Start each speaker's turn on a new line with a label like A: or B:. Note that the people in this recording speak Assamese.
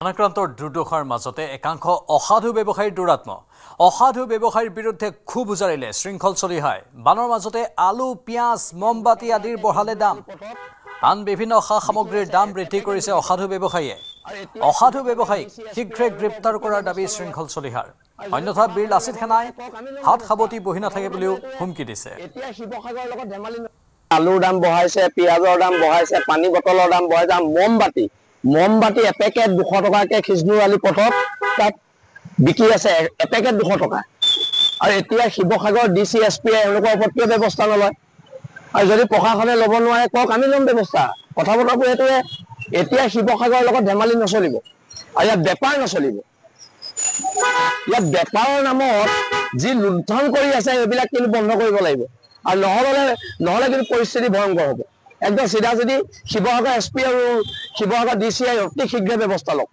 A: আক্ৰান্তৰ দুৰ্দশাৰ মাজতে একাংশ অসাধু ব্যৱসায়ীৰ দুৰাত্ম অসাধু ব্যৱসায়ীৰ বিৰুদ্ধে ক্ষোভ উজাৰিলে শৃংখল চলিহাই বানৰ মাজতে আলু পিঁয়াজ মমবাতি আদিৰ বঢ়ালে দাম আন বিভিন্ন সা সামগ্ৰীৰ দাম বৃদ্ধি কৰিছে অসাধু ব্যৱসায়ীয়ে অসাধু ব্যৱসায়ীক শীঘ্ৰে গ্ৰেপ্তাৰ কৰাৰ দাবী শৃংখল চলিহাৰ অন্যথা বীৰ লাচিত সেনাই হাত সাৱটি বহি নাথাকে বুলিও হুমকি দিছে
B: আলুৰ দাম বঢ়াইছে পিঁয়াজৰ দাম বঢ়াইছে পানী বটলৰ দাম বঢ়াইছে মমবাতি এপেকেট 200 টকাকে খিজনুৰ আলী পথত তাত বিকি আছে এপেকেট 200 টকা আৰু এতিয়া শিৱসাগৰ ডিচিএছপি এওঁলোকৰ ওপৰত কিয় ব্যৱস্থা নলয় আৰু যদি প্ৰশাসনে ল'ব নোৱাৰে কওক আমি ল'ম ব্যৱস্থা কথা বতৰাবোৰ এইটোৱে এতিয়া শিৱসাগৰৰ লগত ধেমালি নচলিব আৰু ইয়াত বেপাৰ নচলিব ইয়াত বেপাৰৰ নামত যি লুণ্ঠন কৰি আছে এইবিলাক কিন্তু বন্ধ কৰিব লাগিব আৰু নহ'লে কিন্তু পৰিস্থিতি ভয়ংকৰ হ'ব একদম চিধা চিধি শিৱসাগৰ এছপি আৰু শিৱসাগৰ ডিচিআই অতি শীঘ্ৰে ব্যৱস্থা লওক